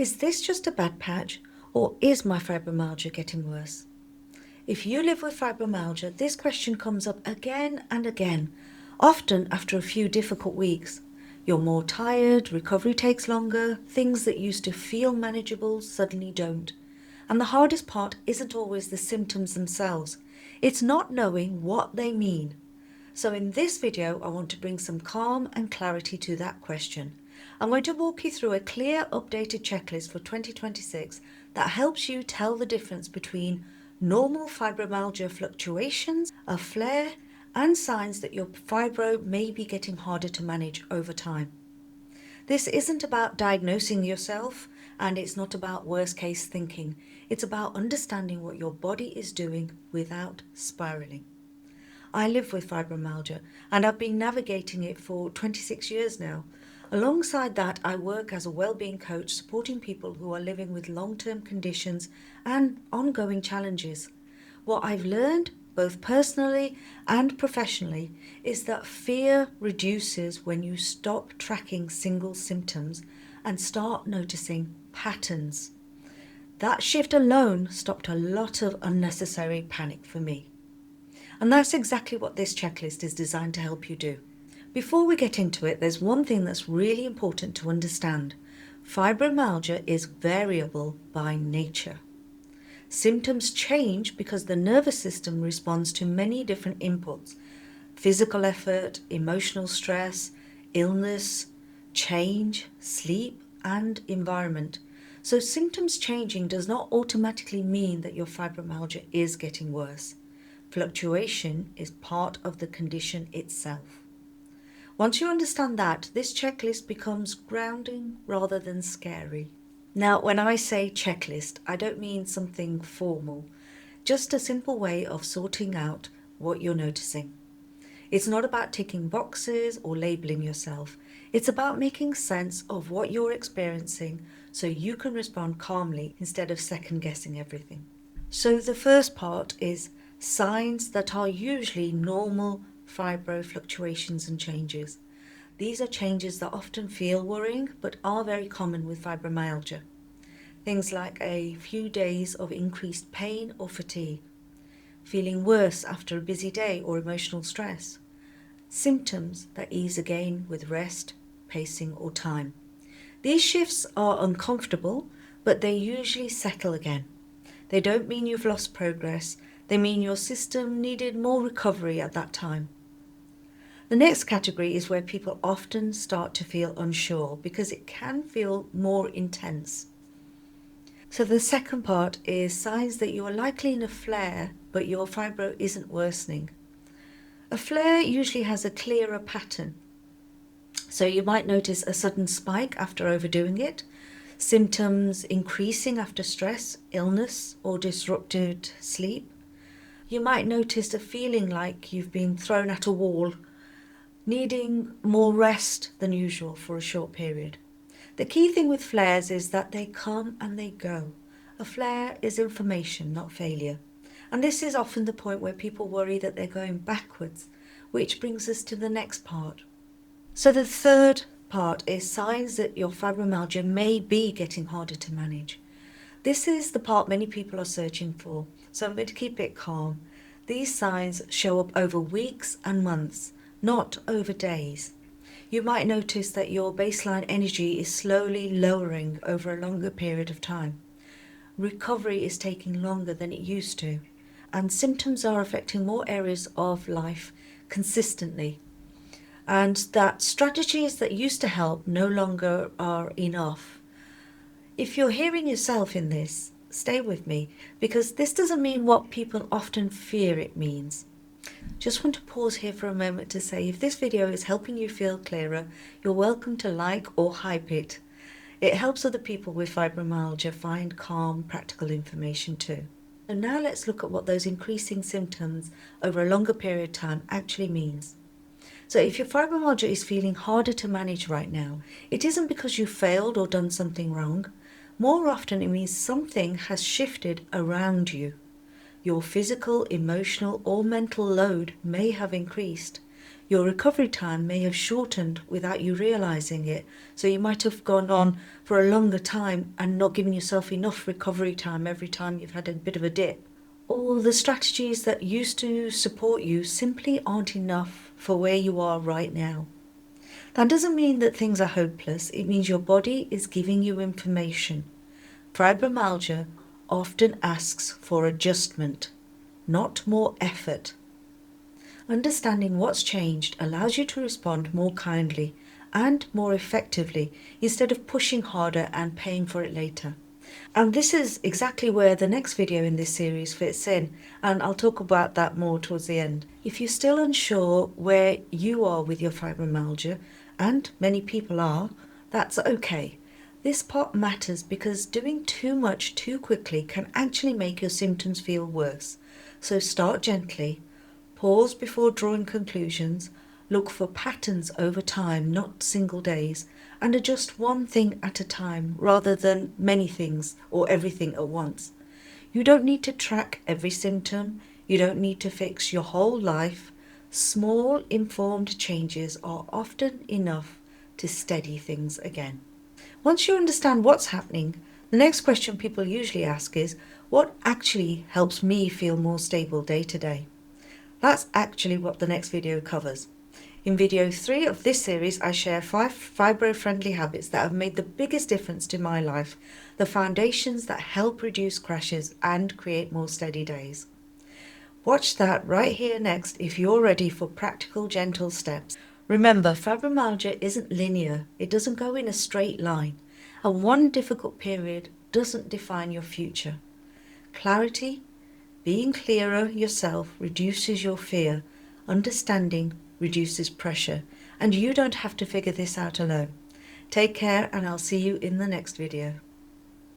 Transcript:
Is this just a bad patch, or is my fibromyalgia getting worse? If you live with fibromyalgia, this question comes up again and again, often after a few difficult weeks. You're more tired, recovery takes longer, things that used to feel manageable suddenly don't. And the hardest part isn't always the symptoms themselves, it's not knowing what they mean. So in this video, I want to bring some calm and clarity to that question. I'm going to walk you through a clear, updated checklist for 2026 that helps you tell the difference between normal fibromyalgia fluctuations, a flare, and signs that your fibro may be getting harder to manage over time. This isn't about diagnosing yourself, and it's not about worst case thinking. It's about understanding what your body is doing without spiraling. I live with fibromyalgia, and I've been navigating it for 26 years now. Alongside that, I work as a wellbeing coach supporting people who are living with long-term conditions and ongoing challenges. What I've learned, both personally and professionally, is that fear reduces when you stop tracking single symptoms and start noticing patterns. That shift alone stopped a lot of unnecessary panic for me. And that's exactly what this checklist is designed to help you do. Before we get into it, there's one thing that's really important to understand. Fibromyalgia is variable by nature. Symptoms change because the nervous system responds to many different inputs: physical effort, emotional stress, illness, change, sleep, and environment. So symptoms changing does not automatically mean that your fibromyalgia is getting worse. Fluctuation is part of the condition itself. Once you understand that, this checklist becomes grounding rather than scary. Now, when I say checklist, I don't mean something formal, just a simple way of sorting out what you're noticing. It's not about ticking boxes or labeling yourself. It's about making sense of what you're experiencing so you can respond calmly instead of second guessing everything. So the first part is signs that are usually normal fibro fluctuations and changes. These are changes that often feel worrying but are very common with fibromyalgia. Things like a few days of increased pain or fatigue, feeling worse after a busy day or emotional stress, symptoms that ease again with rest, pacing or time. These shifts are uncomfortable, but they usually settle again. They don't mean you've lost progress, they mean your system needed more recovery at that time. The next category is where people often start to feel unsure because it can feel more intense. So the second part is signs that you are likely in a flare, but your fibro isn't worsening. A flare usually has a clearer pattern. So you might notice a sudden spike after overdoing it, symptoms increasing after stress, illness, or disrupted sleep. You might notice a feeling like you've been thrown at a wall, needing more rest than usual for a short period. The key thing with flares is that they come and they go. A flare is information, not failure. And this is often the point where people worry that they're going backwards, which brings us to the next part. So the third part is signs that your fibromyalgia may be getting harder to manage. This is the part many people are searching for, so I'm going to keep it calm. These signs show up over weeks and months, not over days. You might notice that your baseline energy is slowly lowering over a longer period of time. Recovery is taking longer than it used to, and symptoms are affecting more areas of life consistently. And that strategies that used to help no longer are enough. If you're hearing yourself in this, stay with me, because this doesn't mean what people often fear it means. Just want to pause here for a moment to say if this video is helping you feel clearer, you're welcome to like or hype it. It helps other people with fibromyalgia find calm, practical information too. So now let's look at what those increasing symptoms over a longer period of time actually means. So if your fibromyalgia is feeling harder to manage right now, it isn't because you failed or done something wrong. More often it means something has shifted around you. Your physical, emotional, or mental load may have increased. Your recovery time may have shortened without you realizing it, so you might have gone on for a longer time and not given yourself enough recovery time every time you've had a bit of a dip. Or the strategies that used to support you simply aren't enough for where you are right now. That doesn't mean that things are hopeless, it means your body is giving you information. Fibromyalgia often asks for adjustment, not more effort. Understanding what's changed allows you to respond more kindly and more effectively instead of pushing harder and paying for it later. And this is exactly where the next video in this series fits in, and I'll talk about that more towards the end. If you're still unsure where you are with your fibromyalgia, and many people are, that's okay. This part matters because doing too much too quickly can actually make your symptoms feel worse. So start gently, pause before drawing conclusions, look for patterns over time, not single days, and adjust one thing at a time rather than many things or everything at once. You don't need to track every symptom. You don't need to fix your whole life. Small, informed changes are often enough to steady things again. Once you understand what's happening, the next question people usually ask is, what actually helps me feel more stable day to day? That's actually what the next video covers. In video 3 of this series, I share 5 fibro-friendly habits that have made the biggest difference to my life, the foundations that help reduce crashes and create more steady days. Watch that right here next if you're ready for practical, gentle steps. Remember, fibromyalgia isn't linear. It doesn't go in a straight line. And one difficult period doesn't define your future. Clarity, being clearer yourself reduces your fear. Understanding reduces pressure, and you don't have to figure this out alone. Take care, and I'll see you in the next video.